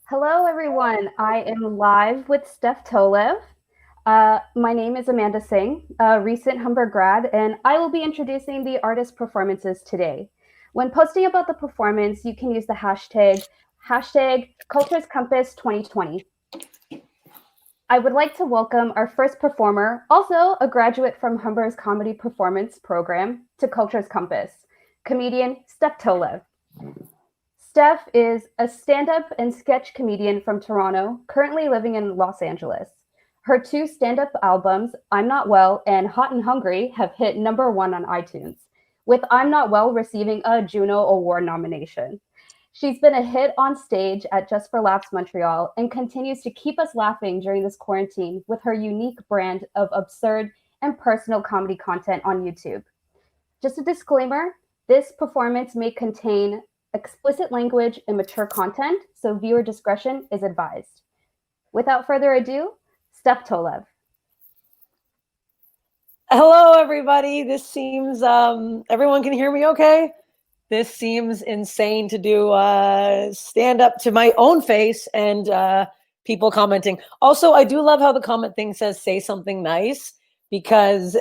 Hello, everyone. I am live with Steph Tolev. My name is Amanda Singh, a recent Humber grad, and I will be introducing the artist performances today. When posting about the performance, you can use the hashtag Cultures Compass 2020. I would like to welcome our first performer, also a graduate from Humber's comedy performance program, to Cultures Compass, comedian Steph Tolev. Steph is a stand up and sketch comedian from Toronto, currently living in Los Angeles. Her two stand up albums, I'm Not Well and Hot and Hungry, have hit #1 on iTunes, with I'm Not Well receiving a Juno Award nomination. She's been a hit on stage at Just for Laughs Montreal and continues to keep us laughing during this quarantine with her unique brand of absurd and personal comedy content on YouTube. Just a disclaimer, this performance may contain explicit language and mature content, so viewer discretion is advised. Without further ado, Steph Tolev. Hello, everybody. This seems, everyone can hear me okay? This seems insane to do stand up to my own face and people commenting. Also, I do love how the comment thing says, say something nice, because,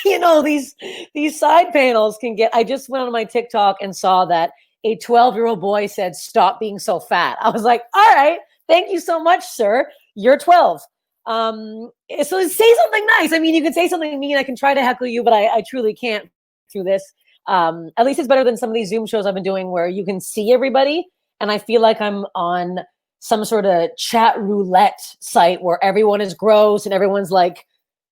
these side panels can get, I just went on my TikTok and saw that a 12-year-old boy said, stop being so fat. I was like, all right, thank you so much, sir. You're 12. So say something nice. I mean, you can say something mean. I can try to heckle you, but I truly can't through this. At least it's better than some of these Zoom shows I've been doing where you can see everybody. And I feel like I'm on some sort of chat roulette site where everyone is gross and everyone's like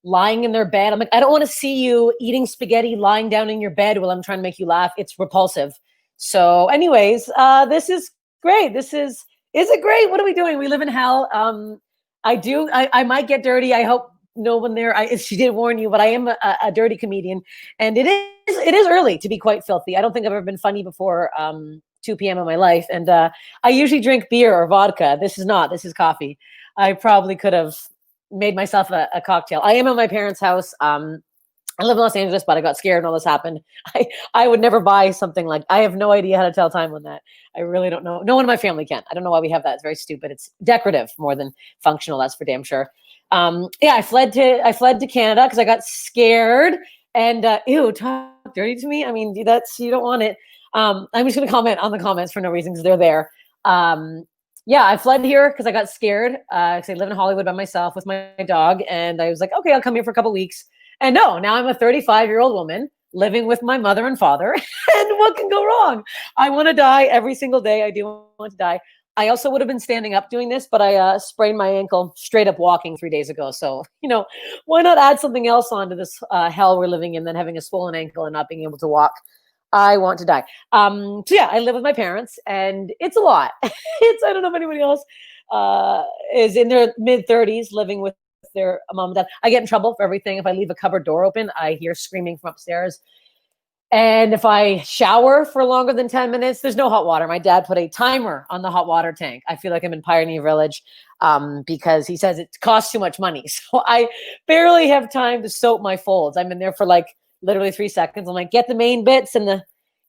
lying in their bed. I'm like, I don't want to see you eating spaghetti, lying down in your bed while I'm trying to make you laugh. It's repulsive. So anyways, this is great. Is it great? What are we doing? We live in hell. I might get dirty. I hope no one there. She did warn you, but I am a dirty comedian, and it is early to be quite filthy. I don't think I've ever been funny before 2 p.m. in my life, and I usually drink beer or vodka. This is coffee. I probably could have made myself a cocktail. I am at my parents' house. I live in Los Angeles, but I got scared when all this happened. I would never buy something like, I have no idea how to tell time on that. I really don't know. No one in my family can. I don't know why we have that. It's very stupid. It's decorative more than functional. That's for damn sure. I fled to Canada because I got scared and ew, talk dirty to me. I mean, you don't want it. I'm just going to comment on the comments for no reason because they're there. I fled here because I got scared because I live in Hollywood by myself with my dog. And I was like, okay, I'll come here for a couple of weeks. And no, now I'm a 35-year-old woman living with my mother and father. And what can go wrong? I want to die every single day. I do want to die. I also would have been standing up doing this, but I sprained my ankle straight up walking 3 days ago. So, why not add something else onto this hell we're living in than having a swollen ankle and not being able to walk? I want to die. I live with my parents and it's a lot. I don't know if anybody else is in their mid-30s living with their mom and dad. I get in trouble for everything. If I leave a cupboard door open, I hear screaming from upstairs. And if I shower for longer than 10 minutes, there's no hot water. My dad put a timer on the hot water tank. I feel like I'm in Pioneer Village because he says it costs too much money. So I barely have time to soap my folds. I'm in there for like literally 3 seconds. I'm like, get the main bits and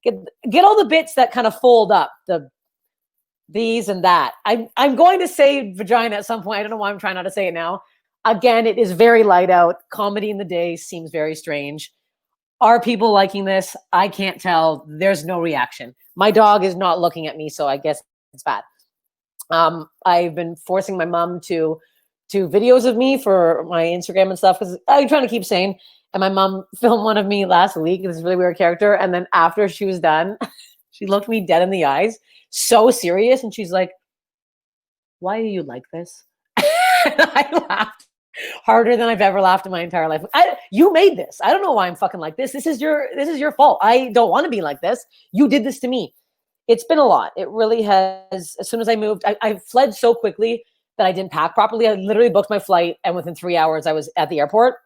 get all the bits that kind of fold up, these and that. I'm going to say vagina at some point. I don't know why I'm trying not to say it now. Again, it is very light out. Comedy in the day seems very strange. Are people liking this? I can't tell. There's no reaction. My dog is not looking at me, so I guess it's bad. I've been forcing my mom to videos of me for my Instagram and stuff because I'm trying to keep sane. And my mom filmed one of me last week. This really weird character. And then after she was done, she looked me dead in the eyes, so serious. And she's like, why are you like this? And I laughed harder than I've ever laughed in my entire life. You made this. I don't know why I'm fucking like this. This is your fault. I don't want to be like this. You did this to me. It's been a lot. It really has. As soon as I moved, I fled so quickly that I didn't pack properly. I literally booked my flight and within 3 hours I was at the airport.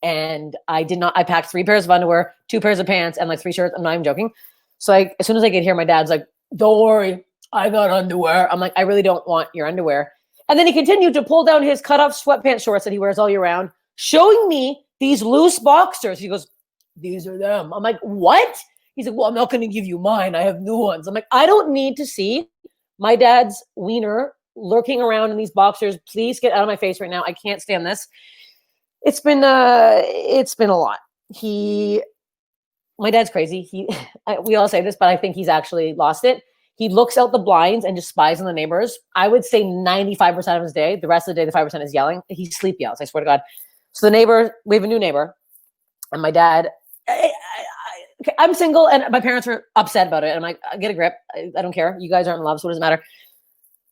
And I packed 3 pairs of underwear, 2 pairs of pants, and like 3 shirts. I'm not even joking. So as soon as I get here, my dad's like, don't worry, I got underwear. I'm like, I really don't want your underwear. And then he continued to pull down his cut-off sweatpants shorts that he wears all year round, showing me these loose boxers. He goes, these are them. I'm like, what? He's like, well, I'm not going to give you mine. I have new ones. I'm like, I don't need to see my dad's wiener lurking around in these boxers. Please get out of my face right now. I can't stand this. It's been a lot. My dad's crazy. We all say this, but I think he's actually lost it. He looks out the blinds and just spies on the neighbors. I would say 95% of his day. The rest of the day, the 5% is yelling. He sleep yells. I swear to God. So the neighbor, we have a new neighbor, and my dad. I'm single, and my parents are upset about it. I'm like, get a grip. I don't care. You guys aren't in love, so what does it matter?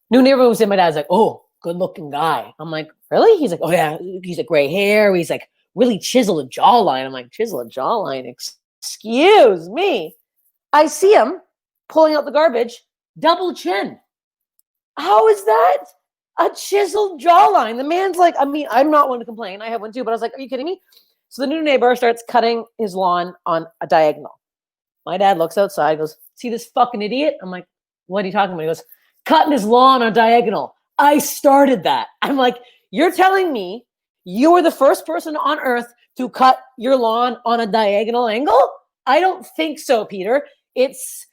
New neighbor moves in. My dad's like, oh, good looking guy. I'm like, really? He's like, oh yeah. He's like gray hair. He's like really chiseled a jawline. I'm like, chisel a jawline. Excuse me. I see him pulling out the garbage, double chin. How is that a chiseled jawline? The man's like, I mean, I'm not one to complain. I have one too, but I was like, are you kidding me? So the new neighbor starts cutting his lawn on a diagonal. My dad looks outside, goes, see this fucking idiot? I'm like, what are you talking about? He goes, cutting his lawn on a diagonal. I started that. I'm like, you're telling me you were the first person on earth to cut your lawn on a diagonal angle? I don't think so, Peter. It's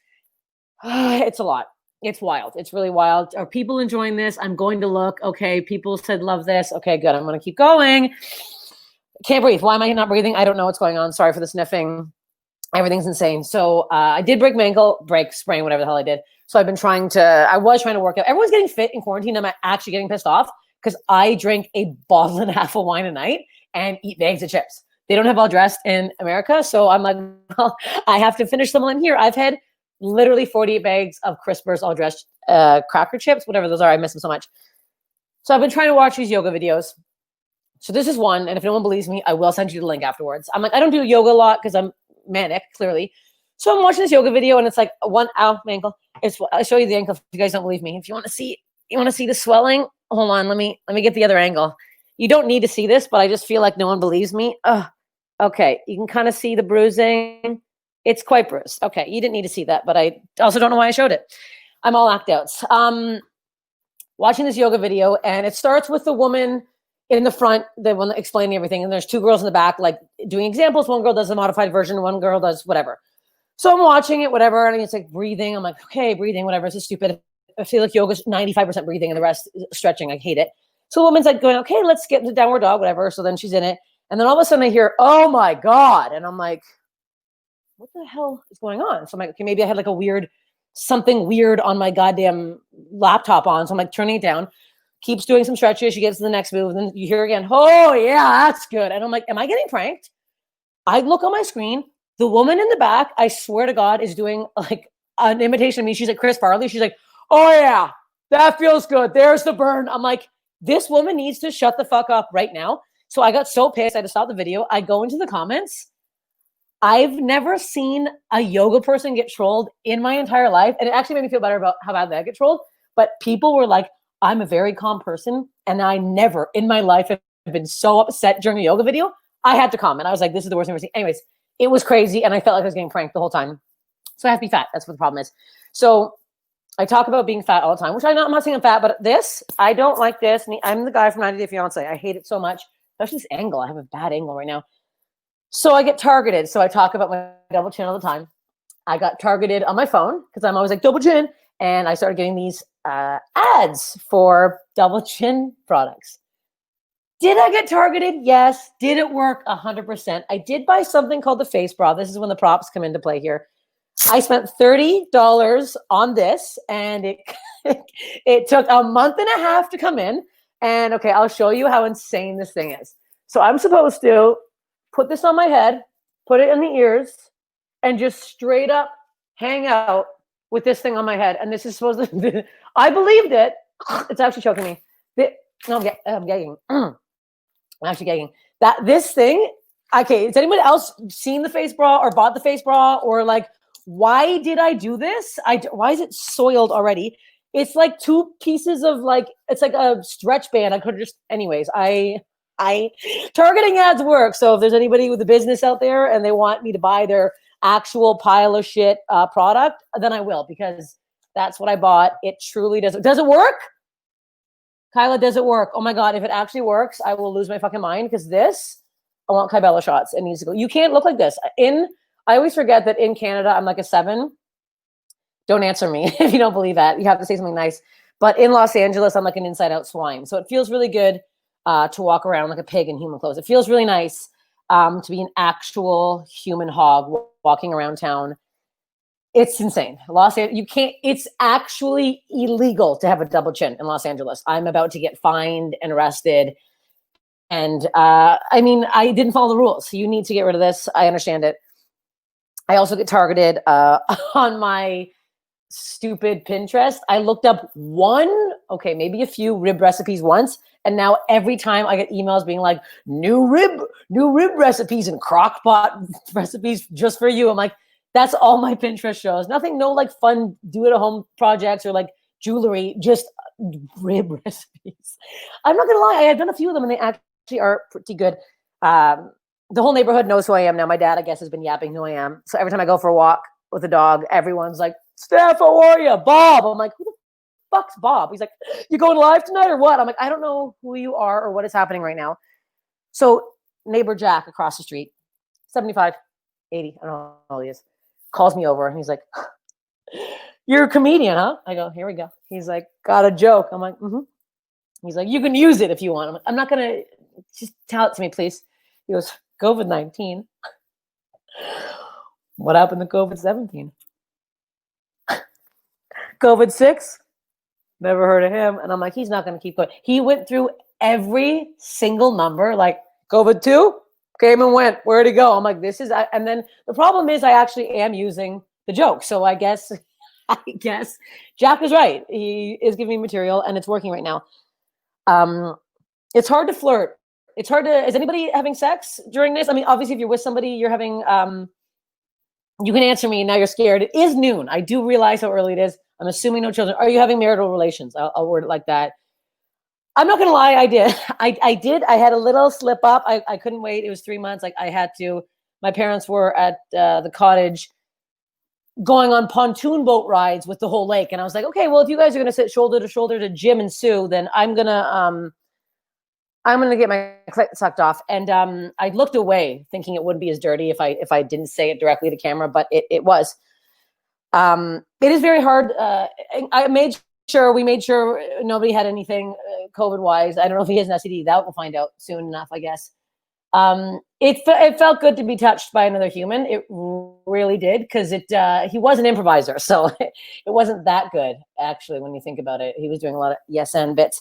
a lot. It's wild. It's really wild. Are people enjoying this? I'm going to look. Okay, people said love this. Okay, good. I'm going to keep going. Can't breathe. Why am I not breathing? I don't know what's going on. Sorry for the sniffing. Everything's insane. So I did break my ankle, sprain, whatever the hell I did. So I was trying to work out. Everyone's getting fit in quarantine. I'm actually getting pissed off because I drink a bottle and a half of wine a night and eat bags of chips. They don't have all dressed in America. So I'm like, well, I have to finish them all in here. I've had literally 48 bags of Crispers all dressed cracker chips, whatever those are. I miss them so much. So I've been trying to watch these yoga videos. So this is one. And if no one believes me, I will send you the link afterwards. I'm like, I don't do yoga a lot because I'm manic, clearly. So I'm watching this yoga video and it's like my ankle. I'll show you the ankle if you guys don't believe me. If you want to see the swelling, hold on. Let me get the other angle. You don't need to see this, but I just feel like no one believes me. Okay. You can kind of see the bruising. It's quite bruised. Okay. You didn't need to see that, but I also don't know why I showed it. I'm all act outs. Watching this yoga video and it starts with the woman in the front, the one explaining everything. And there's two girls in the back, like doing examples. One girl does a modified version. One girl does whatever. So I'm watching it, whatever. And it's like breathing. I'm like, okay, breathing, whatever. This is stupid. I feel like yoga's 95% breathing and the rest is stretching. I hate it. So the woman's like going, okay, let's get into downward dog, whatever. So then she's in it. And then all of a sudden I hear, oh my God. And I'm like, what the hell is going on? So I'm like, okay, maybe I had like something weird on my goddamn laptop on. So I'm like turning it down, keeps doing some stretches. She gets to the next move. And then you hear again, oh yeah, that's good. And I'm like, am I getting pranked? I look on my screen. The woman in the back, I swear to God, is doing like an imitation of me. She's like Chris Farley. She's like, oh yeah, that feels good. There's the burn. I'm like, this woman needs to shut the fuck up right now. So I got so pissed. I had to stop the video. I go into the comments. I've never seen a yoga person get trolled in my entire life. And it actually made me feel better about how bad I get trolled. But people were like, I'm a very calm person. And I never in my life have been so upset during a yoga video. I had to comment. I was like, this is the worst thing I've ever seen. Anyways, it was crazy. And I felt like I was getting pranked the whole time. So I have to be fat. That's what the problem is. So I talk about being fat all the time, which I'm not saying I'm fat, but this, I don't like this. I'm the guy from 90 Day Fiance. I hate it so much. Especially this angle. I have a bad angle right now. So I get targeted. So I talk about my double chin all the time. I got targeted on my phone because I'm always like double chin. And I started getting these ads for double chin products. Did I get targeted? Yes. Did it work? 100%. I did buy something called the face bra. This is when the props come into play here. I spent $30 on this and it took a month and a half to come in. And okay, I'll show you how insane this thing is. So I'm supposed to put this on my head, put it in the ears, and just straight up hang out with this thing on my head. And this is supposed to, I believed it. It's actually choking me. I'm gagging. I'm actually gagging. This thing, okay, has anyone else seen the face bra or bought the face bra or like, why did I do this? Why is it soiled already? It's like two pieces of like, it's like a stretch band. I could have just, anyways, targeting ads work. So if there's anybody with a business out there and they want me to buy their actual pile of shit product, then I will, because that's what I bought. It truly does. Does it work? Kyla, does it work? Oh my God. If it actually works, I will lose my fucking mind because I want Kybella shots. It needs to go. You can't look like this. I always forget that in Canada, I'm like a 7. Don't answer me if you don't believe that. You have to say something nice. But in Los Angeles, I'm like an inside out swine. So it feels really good to walk around like a pig in human clothes. It feels really nice to be an actual human hog walking around town. It's insane. You can't, it's actually illegal to have a double chin in Los Angeles. I'm about to get fined and arrested. And I mean, I didn't follow the rules. So you need to get rid of this. I understand it. I also get targeted on my stupid Pinterest. I looked up maybe a few rib recipes once. And now every time I get emails being like, new rib recipes and crock pot recipes just for you. I'm like, that's all my Pinterest shows. Nothing, no like fun do it at home projects or like jewelry, just rib recipes. I'm not gonna lie, I had done a few of them and they actually are pretty good. The whole neighborhood knows who I am now. My dad, I guess, has been yapping who I am. So every time I go for a walk with a dog, everyone's like, Steph, how are you? Bob. I'm like, who the fuck's Bob? He's like, you going live tonight or what? I'm like, I don't know who you are or what is happening right now. So neighbor Jack across the street, 75, 80, I don't know how old he is, calls me over and he's like, you're a comedian, huh? I go, here we go. He's like, got a joke. I'm like, mm-hmm. He's like, you can use it if you want. I'm like, I'm not going to, just tell it to me, please. He goes, COVID-19. What happened to COVID-17? COVID-6? Never heard of him. And I'm like, he's not going to keep going. He went through every single number, like COVID-2 came and went. Where'd he go? I'm like, this is, and then the problem is I actually am using the joke. So I guess Jack is right. He is giving me material and it's working right now. It's hard to flirt. It's hard to, is anybody having sex during this? I mean, obviously if you're with somebody, you're having, you can answer me. Now you're scared. It is noon. I do realize how early it is. I'm assuming no children. Are you having marital relations? I'll word it like that. I'm not going to lie. I did. I did. I had a little slip up. I couldn't wait. It was 3 months. Like I had to, my parents were at the cottage going on pontoon boat rides with the whole lake. And I was like, okay, well, if you guys are going to sit shoulder to Jim and Sue, then I'm going to get my clit sucked off. And I looked away thinking it wouldn't be as dirty if I didn't say it directly to camera, but it was. It is very hard. We made sure nobody had anything COVID wise. I don't know if he has an STD. That we'll find out soon enough, I guess. It felt good to be touched by another human. It really did, because he was an improviser, so it wasn't that good actually when you think about it. He was doing a lot of yes and bits.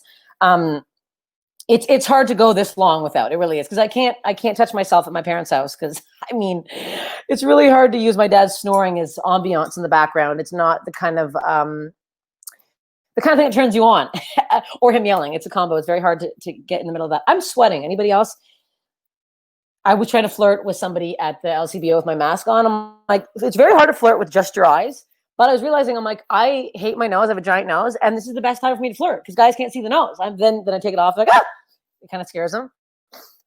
It's hard to go this long without. It really is, because I can't touch myself at my parents' house, because I mean, it's really hard to use my dad's snoring as ambiance in the background. It's not the kind of thing that turns you on, or him yelling. It's a combo. It's very hard to get in the middle of that. I'm sweating. Anybody else? I was trying to flirt with somebody at the LCBO with my mask on. I'm like, it's very hard to flirt with just your eyes. But I was realizing, I'm like, I hate my nose. I have a giant nose, and this is the best time for me to flirt, because guys can't see the nose. Then I take it off, like, it kind of scares them.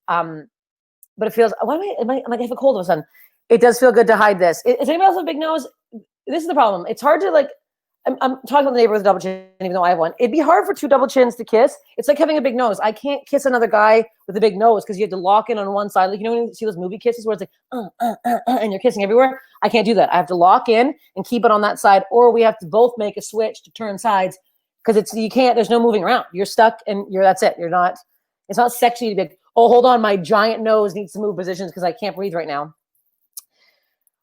But it feels, I have a cold all of a sudden. It does feel good to hide this. Is anybody else with a big nose? This is the problem. It's hard to, like, I'm talking about the neighbor with a double chin, even though I have one. It'd be hard for two double chins to kiss. It's like having a big nose. I can't kiss another guy with a big nose, because you have to lock in on one side. Like, you know when you see those movie kisses where it's like, and you're kissing everywhere? I can't do that. I have to lock in and keep it on that side, or we have to both make a switch to turn sides, because you can't, there's no moving around. You're stuck and that's it. It's not sexy to be like, oh, hold on, my giant nose needs to move positions because I can't breathe right now.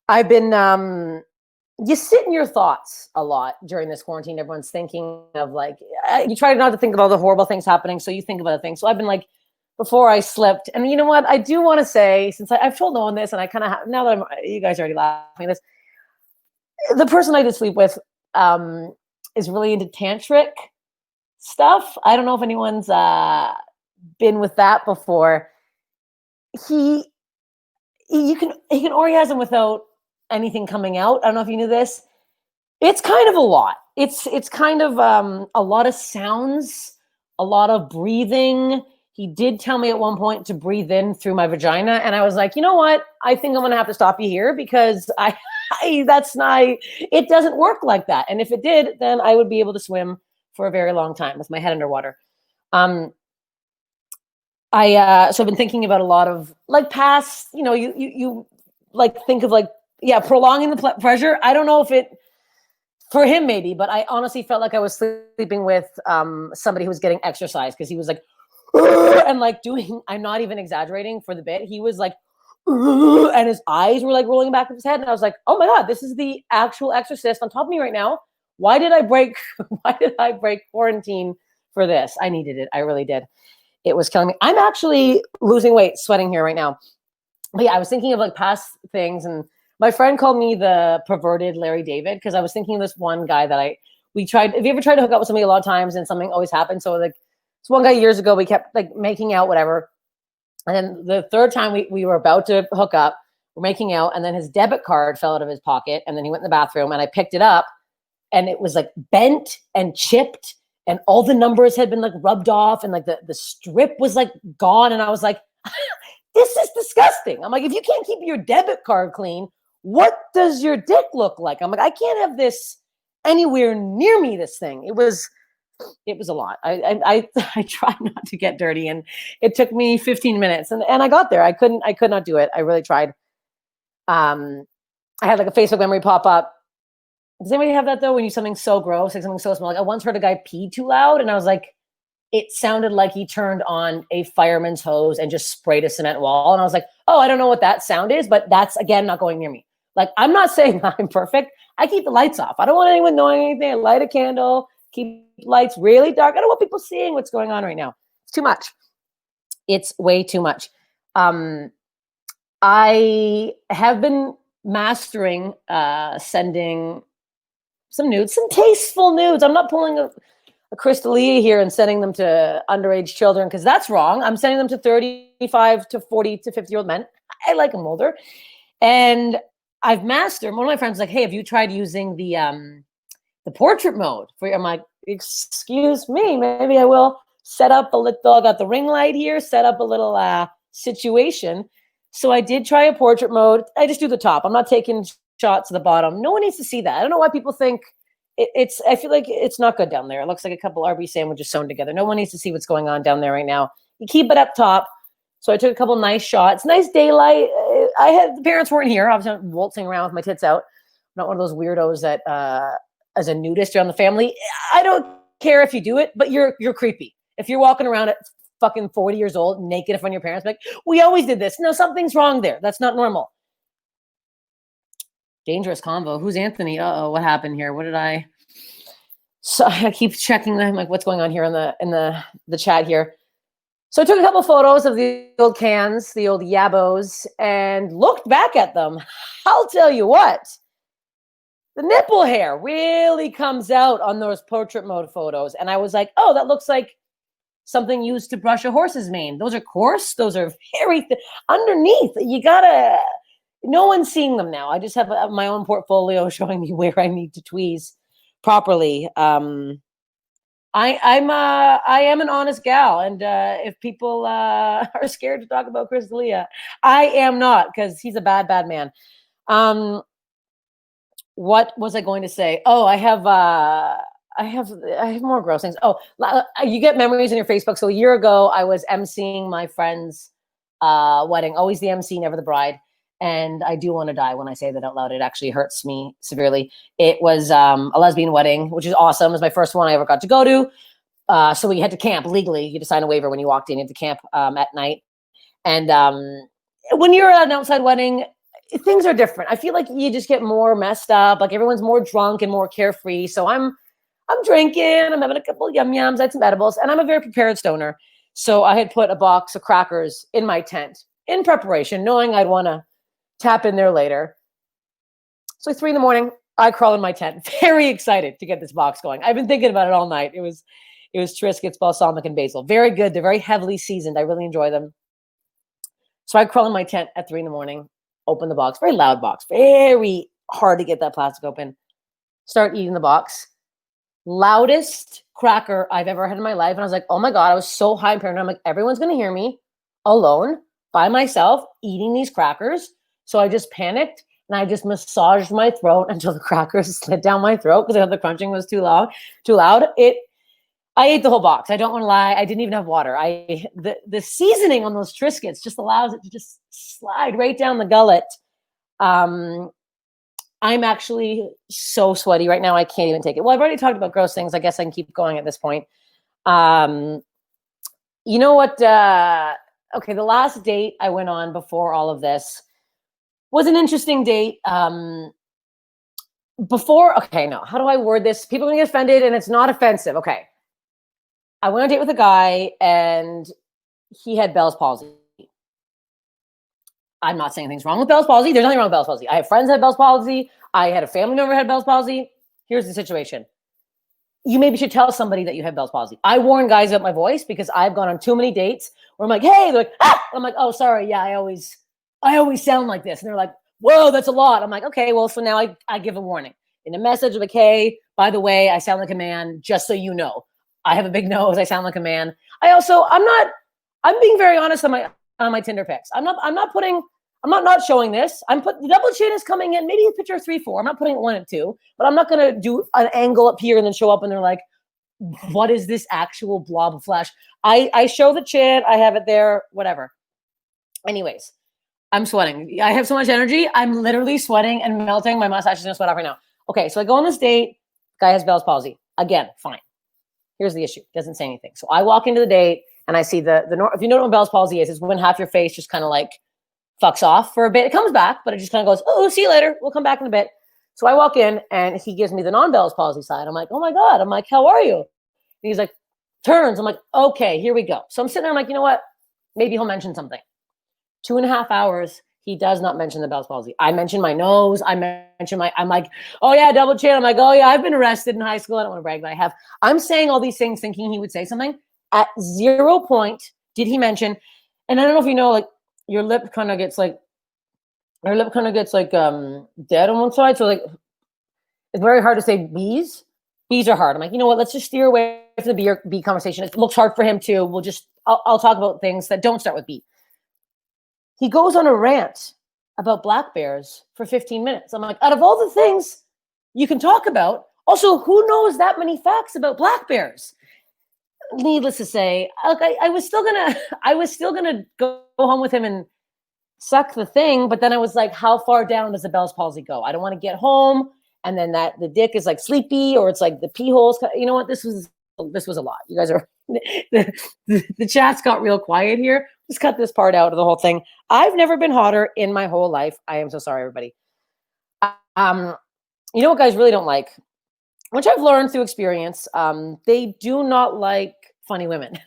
I've been, you sit in your thoughts a lot during this quarantine. Everyone's thinking of, like, you try not to think of all the horrible things happening, so you think of other things. So I've been like, before I slipped, and you know what? I do want to say, since I've told no one this, and I kind of now that you guys are already laughing at this, the person I did sleep with is really into tantric stuff. I don't know if anyone's been with that before. He can orgasm without anything coming out. I don't know if you knew this. It's kind of a lot. It's kind of a lot of sounds, a lot of breathing. He did tell me at one point to breathe in through my vagina, and I was like, you know what? I think I'm gonna have to stop you here, because it doesn't work like that. And if it did, then I would be able to swim for a very long time with my head underwater. So I've been thinking about a lot of, like, past, you like think of, like, prolonging the pleasure. I don't know if it For him, maybe, but I honestly felt like I was sleeping with somebody who was getting exercise because he was like, and like doing, I'm not even exaggerating for the bit. He was like, and his eyes were like rolling back of his head. And I was like, oh my God, this is the actual exorcist on top of me right now. Why did I break quarantine for this? I needed it. I really did. It was killing me. I'm actually losing weight, sweating here right now. But yeah, I was thinking of like past things, and my friend called me the perverted Larry David because I was thinking of this one guy that we tried. Have you ever tried to hook up with somebody a lot of times and something always happened? So like this one guy years ago, we kept like making out, whatever. And then the third time we were about to hook up, we're making out, and then his debit card fell out of his pocket, and then he went in the bathroom, and I picked it up, and it was like bent and chipped, and all the numbers had been like rubbed off, and like the strip was like gone, and I was like, this is disgusting. I'm like, if you can't keep your debit card clean, what does your dick look like? I'm like, I can't have this anywhere near me, this thing. It was a lot. I tried not to get dirty, and it took me 15 minutes, and I got there. I could not do it. I really tried. I had like a Facebook memory pop up. Does anybody have that though? When you something so gross, like something so small? Like I once heard a guy pee too loud, and I was like, it sounded like he turned on a fireman's hose and just sprayed a cement wall. And I was like, oh, I don't know what that sound is, but that's again not going near me. Like I'm not saying I'm perfect. I keep the lights off. I don't want anyone knowing anything. I light a candle, keep lights really dark. I don't want people seeing what's going on right now. It's too much. It's way too much. I have been mastering sending some nudes, some tasteful nudes. I'm not pulling a Crystalia here and sending them to underage children because that's wrong. I'm sending them to 35 to 40 to 50-year-old men. I like them older. And I've mastered. One of my friends was like, hey, have you tried using the portrait mode? I'm like, excuse me, maybe I will set up a little, I got the ring light here, set up a little situation. So I did try a portrait mode. I just do the top. I'm not taking shots to the bottom. No one needs to see that. I don't know why people think I feel like it's not good down there. It looks like a couple RB sandwiches sewn together. No one needs to see what's going on down there right now. You keep it up top. So I took a couple nice shots. Nice daylight. The parents weren't here. Obviously, I'm waltzing around with my tits out. I'm not one of those weirdos that as a nudist around the family. I don't care if you do it, but you're creepy. If you're walking around at fucking 40 years old, naked in front of your parents, like, we always did this. No, something's wrong there. That's not normal. Dangerous combo. Who's Anthony? Uh-oh, what happened here? What did So I keep checking them, like what's going on here in the chat here. So I took a couple photos of the old cans, the old yabos, and looked back at them. I'll tell you what, the nipple hair really comes out on those portrait mode photos. And I was like, oh, that looks like something used to brush a horse's mane. Those are coarse. Those are very underneath. You gotta. No one's seeing them now. I just have my own portfolio showing me where I need to tweeze properly. I am an honest gal, and if people are scared to talk about Crystalia, I am not, because he's a bad man. What was I going to say? Oh, I have more gross things. Oh, you get memories in your Facebook. So a year ago, I was emceeing my friend's wedding. Always the MC, never the bride. And I do want to die when I say that out loud. It actually hurts me severely. It was a lesbian wedding, which is awesome. It was my first one I ever got to go to. So we had to camp legally. You had to sign a waiver when you walked in. You had to camp at night. And when you're at an outside wedding, things are different. I feel like you just get more messed up. Like everyone's more drunk and more carefree. So I'm drinking. I'm having a couple of yum-yums. I had some edibles. And I'm a very prepared stoner. So I had put a box of crackers in my tent in preparation, knowing I'd want to tap in there later. So 3 a.m, I crawl in my tent, very excited to get this box going. I've been thinking about it all night. It was Triscuits, balsamic, and basil. Very good. They're very heavily seasoned. I really enjoy them. So I crawl in my tent at 3 a.m, open the box, very loud box, very hard to get that plastic open. Start eating the box. Loudest cracker I've ever had in my life. And I was like, oh my God, I was so high and paranoid. I'm like, everyone's going to hear me alone by myself eating these crackers. So I just panicked and I just massaged my throat until the crackers slid down my throat because I thought the crunching was too loud. I ate the whole box. I don't want to lie. I didn't even have water. The seasoning on those Triscuits just allows it to just slide right down the gullet. I'm actually so sweaty right now. I can't even take it. Well, I've already talked about gross things. I guess I can keep going at this point. Um, you know what? Okay, the last date I went on before all of this was an interesting date. Okay, no, how do I word this? People are gonna get offended, and it's not offensive. Okay, I went on a date with a guy, and he had Bell's palsy. I'm not saying anything's wrong with Bell's palsy. There's nothing wrong with Bell's palsy. I have friends that had Bell's palsy. I had a family member who had Bell's palsy. Here's the situation. You maybe should tell somebody that you have Bell's palsy. I warn guys about my voice because I've gone on too many dates where I'm like, hey, they're like, ah! I'm like, oh, sorry. Yeah, I always sound like this. And they're like, whoa, that's a lot. I'm like, okay, well, so now I give a warning. In a message, I'm like, hey, by the way, I sound like a man, just so you know. I have a big nose. I sound like a man. I'm being very honest on my Tinder pics. I'm not showing this. The double chin is coming in, maybe a picture of 3-4. I'm not putting it 1 and 2, but I'm not going to do an angle up here and then show up and they're like, what is this actual blob of flesh? I show the chin. I have it there, whatever. Anyways, I'm sweating. I have so much energy. I'm literally sweating and melting. My mustache is going to sweat off right now. Okay, so I go on this date. Guy has Bell's palsy. Again, fine. Here's the issue. Doesn't say anything. So I walk into the date and I see if you know what Bell's palsy is when half your face just kind of like fucks off for a bit. It comes back, but it just kind of goes, oh, see you later. We'll come back in a bit. So I walk in and he gives me the non-Bell's palsy side. I'm like, oh my God. I'm like, how are you? And he's like, turns. I'm like, okay, here we go. So I'm sitting there. I'm like, you know what? Maybe he'll mention something. 2.5 hours. He does not mention the Bell's palsy. I mention my nose. I'm like, oh yeah, double chin. I'm like, oh yeah, I've been arrested in high school. I don't want to brag, but I have. I'm saying all these things thinking he would say something. At 0 point did he mention, and I don't know if you know, like your lip kind of gets like dead on one side. So like it's very hard to say bees. Bees are hard. I'm like, you know what? Let's just steer away from the bee conversation. It looks hard for him too. I'll talk about things that don't start with B. He goes on a rant about black bears for 15 minutes. I'm like, out of all the things you can talk about, also, who knows that many facts about black bears? Needless to say, look, I was still gonna go home with him and suck the thing, but then I was like, how far down does the Bell's palsy go? I don't want to get home and then that the dick is like sleepy or it's like the pee holes. You know what? This was a lot. You guys are the chat's got real quiet here. Just cut this part out of the whole thing. I've never been hotter in my whole life. I am so sorry, everybody. You know what guys really don't like, which I've learned through experience. They do not like funny women.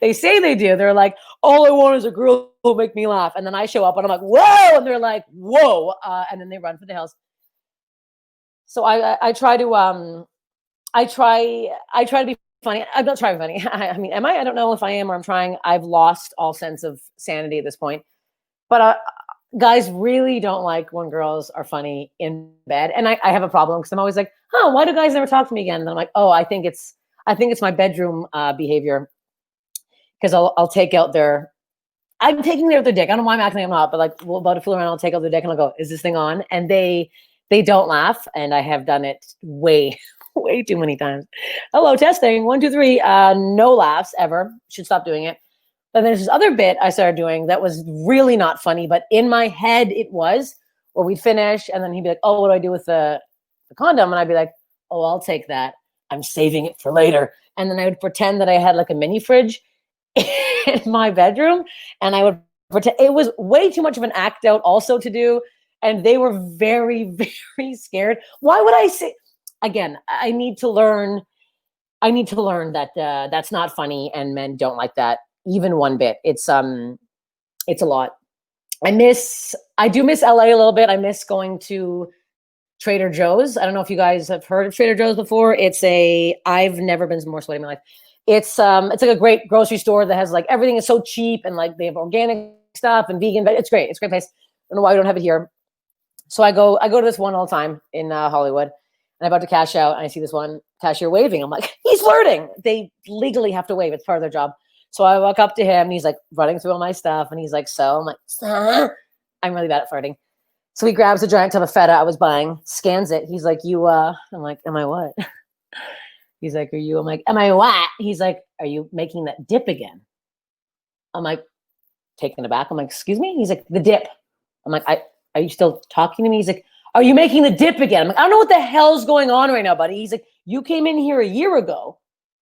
They say they do. They're like, all I want is a girl who'll make me laugh. And then I show up and I'm like, whoa. And they're like, whoa. And then they run for the hills. So I try to be funny. I'm not trying to be funny. I mean, am I? I don't know if I am or I'm trying. I've lost all sense of sanity at this point. But guys really don't like when girls are funny in bed. And I have a problem because I'm always like, why do guys never talk to me again? And I'm like, oh, I think it's my bedroom behavior. Because I'll take out I'm taking their dick. I don't know why I'm acting like I'm not, but like we're about to fool around, I'll take out their dick and I'll go, is this thing on? And they don't laugh. And I have done it way too many times. Hello, testing. 1, 2, 3. No laughs ever. Should stop doing it. But there's this other bit I started doing that was really not funny, but in my head it was, where we'd finish and then he'd be like, oh, what do I do with the condom? And I'd be like, oh, I'll take that. I'm saving it for later. And then I would pretend that I had like a mini fridge in my bedroom. And I would pretend it was way too much of an act out also to do. And they were very, very scared. Why would I say, again, I need to learn that that's not funny and men don't like that even one bit. It's a lot. I do miss LA a little bit. I miss going to Trader Joe's. I don't know if you guys have heard of Trader Joe's before. I've never been more sweaty in my life. It's like a great grocery store that has like everything is so cheap and like they have organic stuff and vegan, but it's great. It's a great place. I don't know why we don't have it here. So I go to this one all the time in Hollywood. And I'm about to cash out, and I see this one cashier waving. I'm like, he's flirting. They legally have to wave. It's part of their job. So I walk up to him, and he's like running through all my stuff, and he's like, so? I'm like, I'm really bad at flirting. So he grabs a giant tub of feta I was buying, scans it. He's like, I'm like, am I what? He's like, are you? I'm like, am I what? He's like, are you making that dip again? I'm like, taken aback. I'm like, excuse me? He's like, the dip. I'm like, are you still talking to me? He's like, Are you making the dip again? I'm like, I don't know what the hell's going on right now, buddy. He's like, you came in here a year ago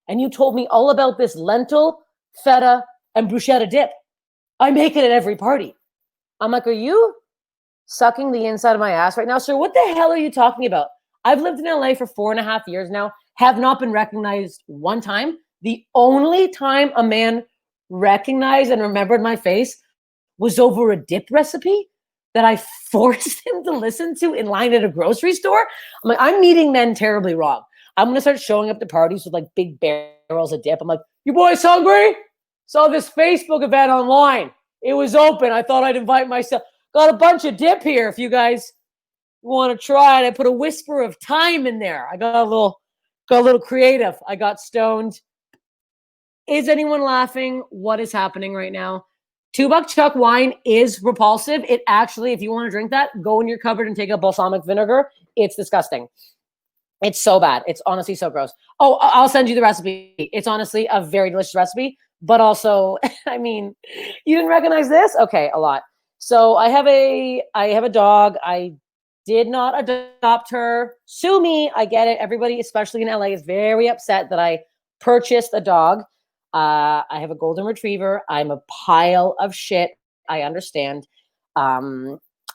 and you told me all about this lentil, feta, and bruschetta dip. I make it at every party. I'm like, are you sucking the inside of my ass right now, sir? What the hell are you talking about? I've lived in LA for 4.5 years now, have not been recognized one time. The only time a man recognized and remembered my face was over a dip recipe that I forced him to listen to in line at a grocery store. I'm like, I'm meeting men terribly wrong. I'm going to start showing up to parties with like big barrels of dip. I'm like, you boys hungry? Saw this Facebook event online. It was open. I thought I'd invite myself. Got a bunch of dip here if you guys want to try it. I put a whisper of thyme in there. I got a little creative. I got stoned. Is anyone laughing? What is happening right now? $2 Chuck wine is repulsive. It actually, if you want to drink that, go in your cupboard and take a balsamic vinegar. It's disgusting. It's so bad. It's honestly so gross. Oh, I'll send you the recipe. It's honestly a very delicious recipe, but also, I mean, you didn't recognize this? Okay, a lot. So I have a dog. I did not adopt her. Sue me. I get it. Everybody, especially in LA, is very upset that I purchased a dog. I have a golden retriever. I'm a pile of shit. I understand. I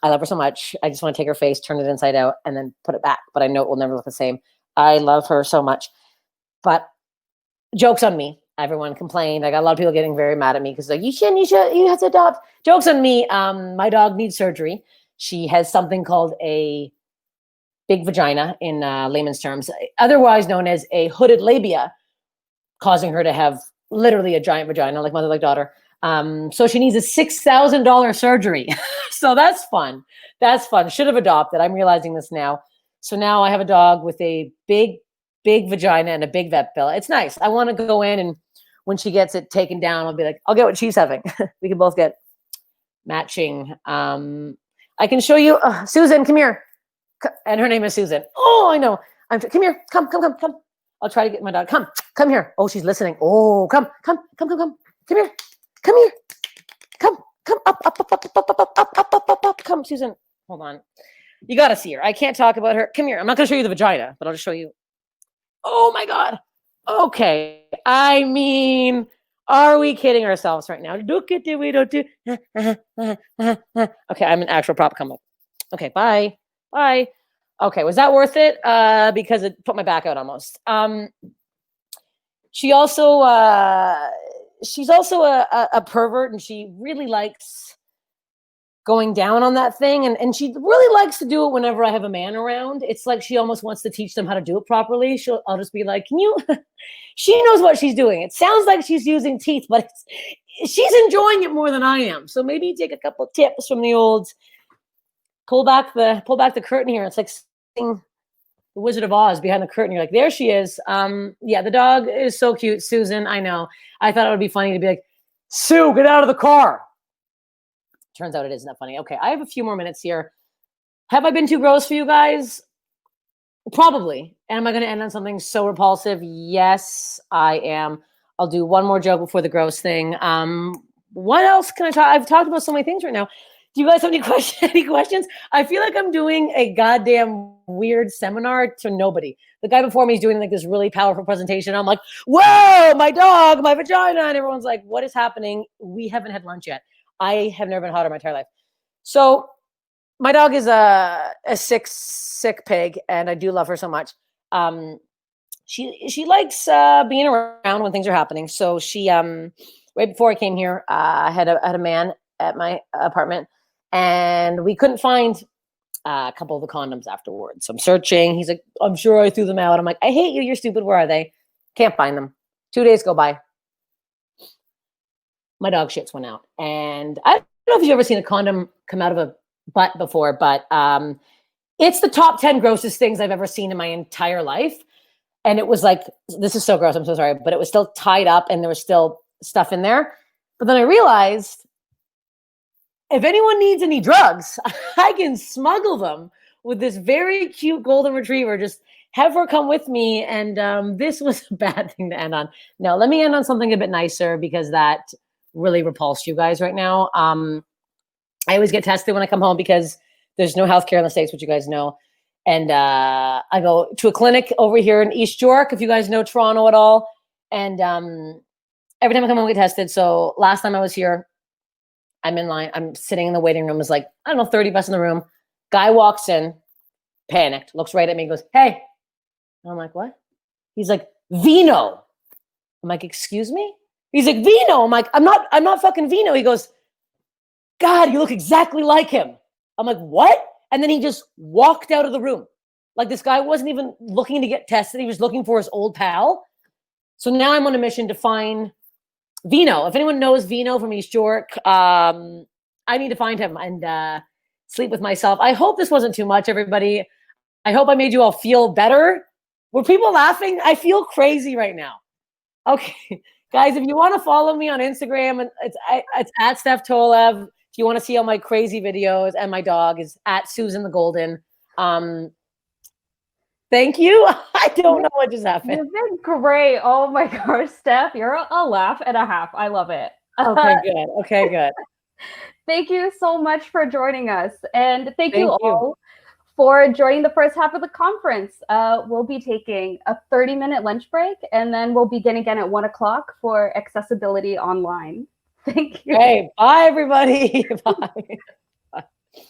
love her so much. I just want to take her face, turn it inside out, and then put it back. But I know it will never look the same. I love her so much. But joke's on me. Everyone complained. I got a lot of people getting very mad at me because like, you have to adopt. Joke's on me. My dog needs surgery. She has something called a big vagina in layman's terms, otherwise known as a hooded labia, causing her to have literally a giant vagina, like mother, like daughter. So she needs a $6,000 surgery. So that's fun. That's fun. Should have adopted. I'm realizing this now. So now I have a dog with a big vagina and a big vet bill. It's nice. I want to go in and when she gets it taken down, I'll be like, I'll get what she's having. We can both get matching. I can show you. Susan, come here. And her name is Susan. Oh, I know. Come here. Come. I'll try to get my dog. Come here. Oh, she's listening. Oh, come here. Come up. Come, Susan. Hold on. You got to see her. I can't talk about her. Come here. I'm not going to show you the vagina, but I'll just show you. Oh my God. Okay. I mean, are we kidding ourselves right now? Look at it. We don't do. Okay. I'm an actual prop. Come up. Okay. Bye. Okay, was that worth it? Because it put my back out almost. She's also a pervert, and she really likes going down on that thing, and she really likes to do it whenever I have a man around. It's like she almost wants to teach them how to do it properly. I'll just be like, can you? She knows what she's doing. It sounds like she's using teeth, but she's enjoying it more than I am. So maybe take a couple tips from the old. Pull back the curtain here. It's like seeing the Wizard of Oz behind the curtain. You're like, there she is. Yeah, the dog is so cute, Susan. I know. I thought it would be funny to be like, Sue, get out of the car. Turns out it isn't that funny. Okay, I have a few more minutes here. Have I been too gross for you guys? Probably. And am I going to end on something so repulsive? Yes, I am. I'll do one more joke before the gross thing. What else can I talk? I've talked about so many things right now. Do you guys have any questions? I feel like I'm doing a goddamn weird seminar to nobody. The guy before me is doing like this really powerful presentation. I'm like, whoa, my dog, my vagina. And everyone's like, what is happening? We haven't had lunch yet. I have never been hotter in my entire life. So my dog is a sick pig, and I do love her so much. She likes being around when things are happening. So she right before I came here, I had a man at my apartment. And we couldn't find a couple of the condoms afterwards. So I'm searching. He's like, I'm sure I threw them out. I'm like, I hate you. You're stupid. Where are they? Can't find them. 2 days go by. My dog shits went out. And I don't know if you've ever seen a condom come out of a butt before, but it's the top 10 grossest things I've ever seen in my entire life. And it was like, this is so gross. I'm so sorry. But it was still tied up and there was still stuff in there. But then I realized, if anyone needs any drugs, I can smuggle them with this very cute golden retriever. Just have her come with me. And this was a bad thing to end on. No, let me end on something a bit nicer because that really repulsed you guys right now. I always get tested when I come home because There's no healthcare in the States, which you guys know. And I go to a clinic over here in East York, if you guys know Toronto at all. And every time I come home, I get tested. So last time I was here, I'm in line. I'm sitting in the waiting room. There's like, I don't know, 30 of us in the room. Guy walks in, panicked, looks right at me, goes, "Hey." And I'm like, "What?" He's like, "Vino." I'm like, "Excuse me?" He's like, "Vino." I'm like, I'm not fucking Vino." He goes, "God, you look exactly like him." I'm like, "What?" And then he just walked out of the room. Like this guy wasn't even looking to get tested. He was looking for his old pal. So now I'm on a mission to find Vino. If anyone knows Vino from East York, I need to find him and sleep with myself. I hope this wasn't too much, everybody. I hope I made you all feel better. Were people laughing? I feel crazy right now. Okay, guys, if you want to follow me on Instagram, and it's at Steph Tolev. If you want to see all my crazy videos, and my dog is at Susan the Golden. Thank you. I don't know what just happened. You've been great. Oh my gosh, Steph, you're a laugh and a half. I love it. Okay, good. Okay, good. Thank you so much for joining us. And thank you all for joining the first half of the conference. We'll be taking a 30-minute lunch break, and then we'll begin again at 1 o'clock for accessibility online. Thank you. Hey, bye, everybody. Bye.